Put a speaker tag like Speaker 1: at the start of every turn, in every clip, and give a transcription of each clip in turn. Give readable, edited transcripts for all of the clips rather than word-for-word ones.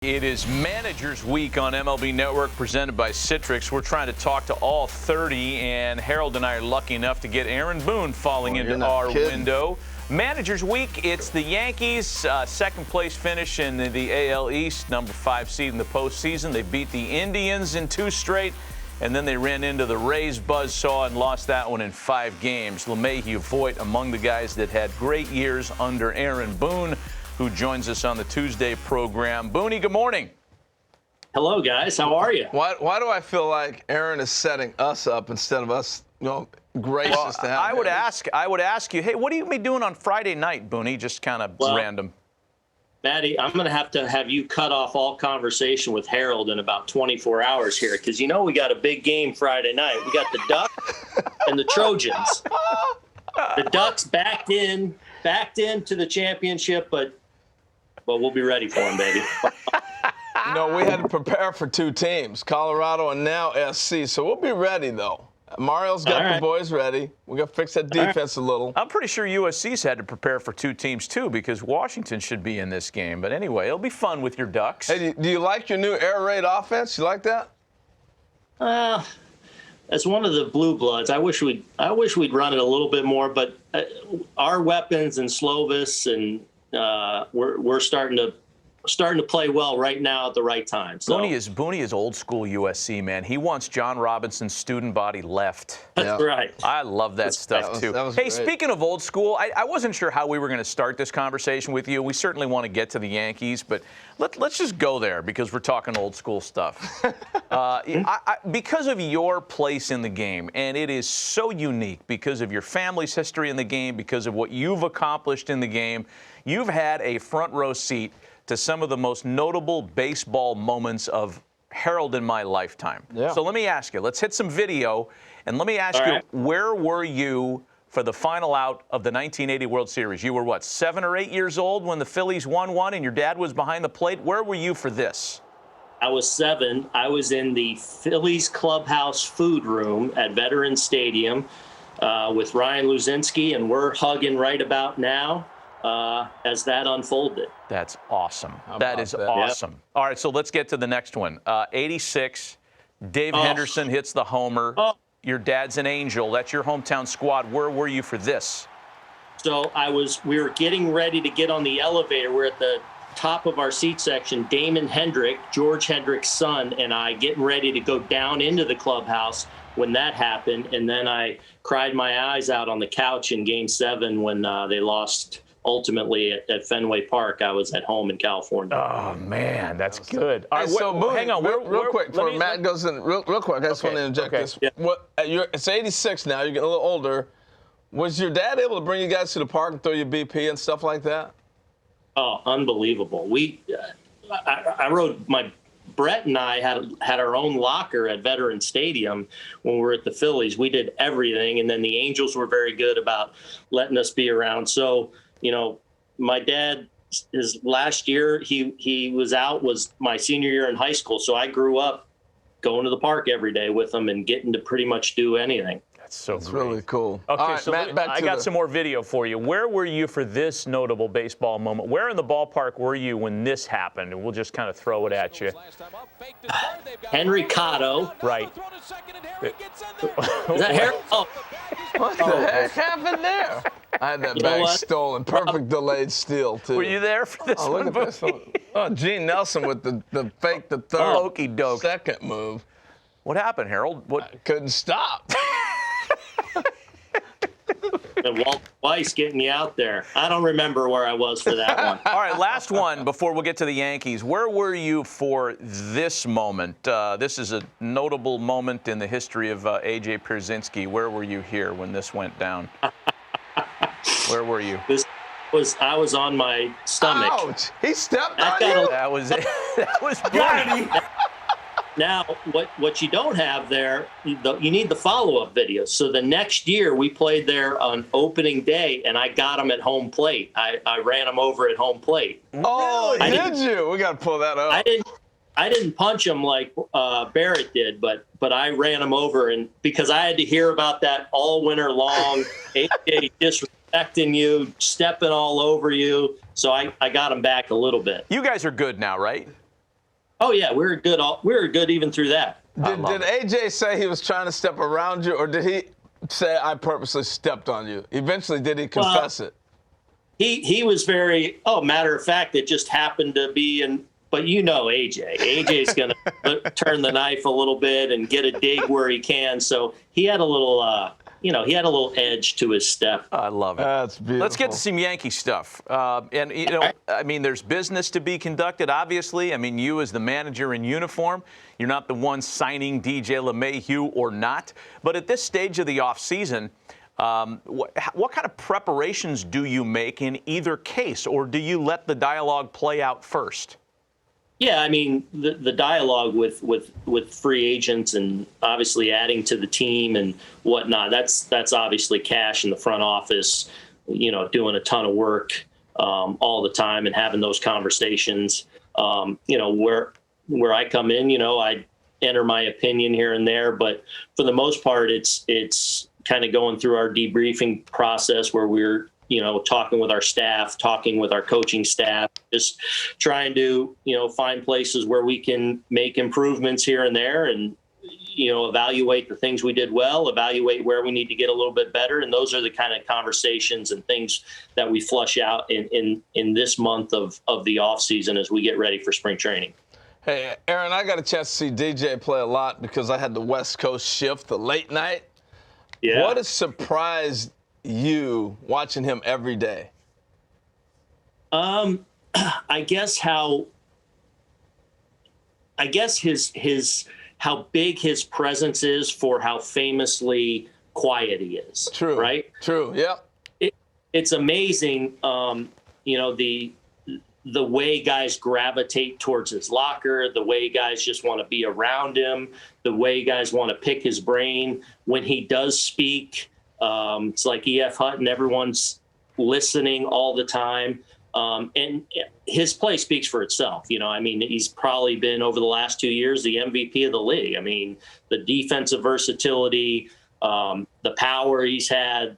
Speaker 1: It is Managers Week on MLB Network presented by Citrix. We're trying to talk to all 30, and Harold and I are lucky enough to get Aaron Boone falling into our window. Managers Week, it's the Yankees, second place finish in the AL East, number 5 seed in the postseason. They beat the Indians in 2 straight, and then they ran into the Rays buzzsaw and lost that one in 5 games. LeMahieu, Voit among the guys that had great years under Aaron Boone, who joins us on the Tuesday program. Booney, good morning.
Speaker 2: Hello, guys. How are you?
Speaker 3: Why do I feel like Aaron is setting us up instead of us, gracious to have
Speaker 1: I
Speaker 3: him?
Speaker 1: would ask you, hey, what are you be doing on Friday night, Booney? Just kind of random.
Speaker 2: Maddie, I'm going to have you cut off all conversation with Harold in about 24 hours here, because we got a big game Friday night. We got the Ducks and the Trojans. The Ducks backed into the championship, but we'll be ready for them, baby.
Speaker 3: We had to prepare for 2 teams, Colorado and now SC, so we'll be ready, though. Mario's got the boys ready. We got to fix that defense a little.
Speaker 1: I'm pretty sure USC's had to prepare for 2 teams, too, because Washington should be in this game. But anyway, it'll be fun with your Ducks.
Speaker 3: Hey, do you like your new air raid offense? You like that?
Speaker 2: As one of the blue bloods, I wish we'd run it a little bit more, but our weapons and Slovis and we're starting to play well right now at the right time. So.
Speaker 1: Booney is old school USC, man. He wants John Robinson's student body left.
Speaker 2: That's right.
Speaker 1: I love that stuff too.
Speaker 3: Hey,
Speaker 1: great. Speaking of old school, I wasn't sure how we were going to start this conversation with you. We certainly want to get to the Yankees, but let's just go there because we're talking old school stuff. Because of your place in the game, and it is so unique because of your family's history in the game, because of what you've accomplished in the game, you've had a front row seat to some of the most notable baseball moments of Harold in my lifetime.
Speaker 3: Yeah.
Speaker 1: So let me ask you, let's hit some video, and let me ask you, where were you for the final out of the 1980 World Series? You were, 7 or 8 years old when the Phillies won one and your dad was behind the plate? Where were you for this?
Speaker 2: I was 7. I was in the Phillies clubhouse food room at Veterans Stadium with Ryan Luzinski, and we're hugging right about now. As that unfolded.
Speaker 1: That's awesome. That is awesome. Yep. All right, so let's get to the next one. 86, Dave Henderson hits the homer. Your dad's an Angel. That's your hometown squad. Where were you for this?
Speaker 2: So we were getting ready to get on the elevator. We're at the top of our seat section. Damon Hendrick, George Hendrick's son, and I getting ready to go down into the clubhouse when that happened. And then I cried my eyes out on the couch in Game 7 when they lost ultimately at Fenway Park. I was at home in California.
Speaker 1: Oh, man, that's good.
Speaker 3: All right, so hang on, real quick, before Matt goes in, real quick, I just want to interject this.
Speaker 2: Yeah.
Speaker 3: It's 86 now, you're getting a little older. Was your dad able to bring you guys to the park and throw you BP and stuff like that?
Speaker 2: Oh, unbelievable. Brett and I had our own locker at Veterans Stadium when we were at the Phillies. We did everything, and then the Angels were very good about letting us be around. So, my dad, his last year he was out was my senior year in high school. So I grew up going to the park every day with him and getting to pretty much do anything.
Speaker 1: That's great.
Speaker 3: Really cool.
Speaker 1: Okay,
Speaker 3: right,
Speaker 1: so
Speaker 3: Matt,
Speaker 1: I got some more video for you. Where were you for this notable baseball moment? Where in the ballpark were you when this happened? And we'll just kind of throw it at you.
Speaker 2: Henry Cotto.
Speaker 1: Right.
Speaker 2: Is that Harold? Oh.
Speaker 3: What the heck happened there? I had that bag stolen. Perfect delayed steal, too.
Speaker 1: Were you there for this one?
Speaker 3: Look at this one. Oh, Gene Nelson with the third
Speaker 1: okey-doke.
Speaker 3: second move.
Speaker 1: What happened, Harold?
Speaker 3: I couldn't stop.
Speaker 2: And Walt Weiss getting you out there. I don't remember where I was for that one.
Speaker 1: All right, last one before we'll get to the Yankees. Where were you for this moment? This is a notable moment in the history of A.J. Pierzynski. Where were you here when this went down? Where were you?
Speaker 2: I was on my stomach.
Speaker 3: Ouch! He stepped on you?
Speaker 1: That was it. That was bloody.
Speaker 2: Now, what you don't have there, you need the follow-up videos. So the next year we played there on opening day, and I got him at home plate. I ran him over at home plate.
Speaker 3: Oh, did you? We got to pull that up.
Speaker 2: I didn't punch him like Barrett did, but I ran him over, and because I had to hear about that all winter long. AJ disrespecting you, stepping all over you. So I got him back a little bit.
Speaker 1: You guys are good now, right?
Speaker 2: Oh yeah, we were good. We were good even through that.
Speaker 3: Did AJ say he was trying to step around you, or did he say I purposely stepped on you? Eventually, did he confess it?
Speaker 2: He was very, matter of fact, it just happened to be in, but AJ. AJ's going to turn the knife a little bit and get a dig where he can. So he had a little, he had a little edge to his step.
Speaker 1: I love it.
Speaker 3: That's beautiful.
Speaker 1: Let's get to some Yankee stuff. There's business to be conducted, obviously. I mean, you as the manager in uniform, you're not the one signing DJ LeMahieu or not. But at this stage of the offseason, what kind of preparations do you make in either case, or do you let the dialogue play out first?
Speaker 2: Yeah, I mean, the dialogue with free agents and obviously adding to the team and whatnot, that's obviously Cash in the front office, doing a ton of work all the time and having those conversations. Where I come in, I enter my opinion here and there, but for the most part, it's kind of going through our debriefing process where we're talking with our staff, talking with our coaching staff, just trying to, find places where we can make improvements here and there and, evaluate the things we did well, evaluate where we need to get a little bit better. And those are the kind of conversations and things that we flush out in this month of the off season as we get ready for spring training.
Speaker 3: Hey, Aaron, I got a chance to see DJ play a lot because I had the West Coast shift, the late night.
Speaker 2: Yeah.
Speaker 3: What has surprised you watching him every day?
Speaker 2: I guess how big his presence is for how famously quiet he is.
Speaker 3: True.
Speaker 2: Right?
Speaker 3: True. Yeah.
Speaker 2: It's amazing, the way guys gravitate towards his locker, the way guys just want to be around him, the way guys want to pick his brain. When he does speak, it's like E.F. Hutton, everyone's listening all the time. And his play speaks for itself. He's probably been over the last 2 years the MVP of the league. I mean, the defensive versatility, the power he's had,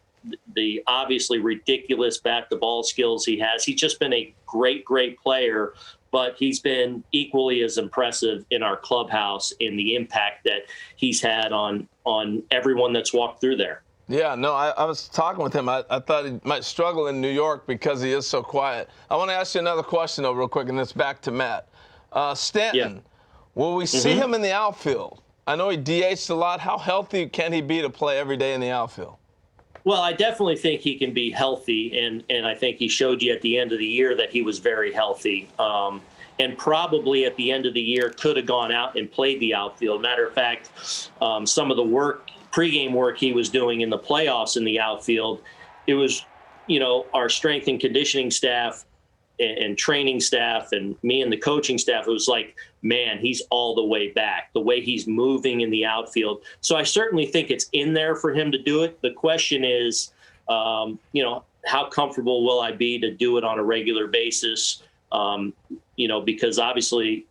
Speaker 2: the obviously ridiculous bat-to-ball skills he has. He's just been a great, great player, but he's been equally as impressive in our clubhouse in the impact that he's had on everyone that's walked through there.
Speaker 3: Yeah, no, I was talking with him. I thought he might struggle in New York because he is so quiet. I want to ask you another question, though, real quick, and it's back to Matt. Stanton, will we see him in the outfield? I know he DH'd a lot. How healthy can he be to play every day in the outfield?
Speaker 2: Well, I definitely think he can be healthy, and I think he showed you at the end of the year that he was very healthy. And probably at the end of the year could have gone out and played the outfield. Matter of fact, some of the pregame work he was doing in the playoffs in the outfield, it was, our strength and conditioning staff and training staff and me and the coaching staff, it was like, man, he's all the way back, the way he's moving in the outfield. So I certainly think it's in there for him to do it. The question is, how comfortable will I be to do it on a regular basis? Because obviously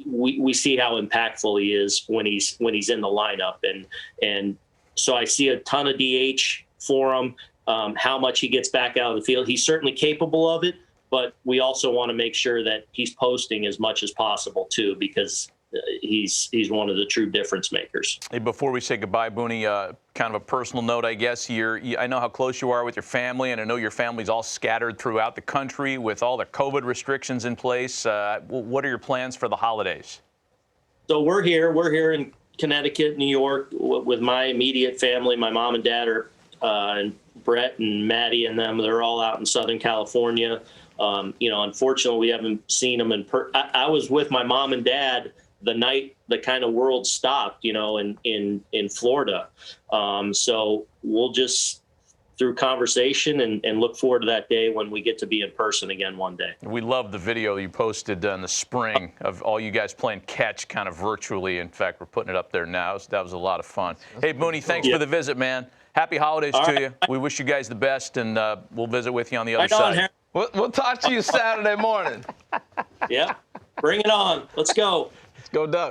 Speaker 2: we see how impactful he is when he's in the lineup. And so I see a ton of DH for him. How much he gets back out of the field, he's certainly capable of it. But we also want to make sure that he's posting as much as possible, too, because he's one of the true difference makers.
Speaker 1: Hey, before we say goodbye, Boone, kind of a personal note, I guess. I know how close you are with your family, and I know your family's all scattered throughout the country with all the COVID restrictions in place. What are your plans for the holidays?
Speaker 2: So we're here in Connecticut, New York, with my immediate family. My mom and dad are, and Brett and Maddie and them, they're all out in Southern California. Unfortunately, we haven't seen them I was with my mom and dad the night the kind of world stopped, in Florida. So we'll just, through conversation and look forward to that day when we get to be in person again one day.
Speaker 1: We love the video you posted in the spring of all you guys playing catch kind of virtually. In fact, we're putting it up there now. That was a lot of fun. Hey, Boone, thanks for the visit, man. Happy holidays to you. We wish you guys the best, and we'll visit with you on the other side.
Speaker 3: We'll talk to you Saturday morning.
Speaker 2: Yeah, bring it on. Let's go.
Speaker 3: Let's go, Duck.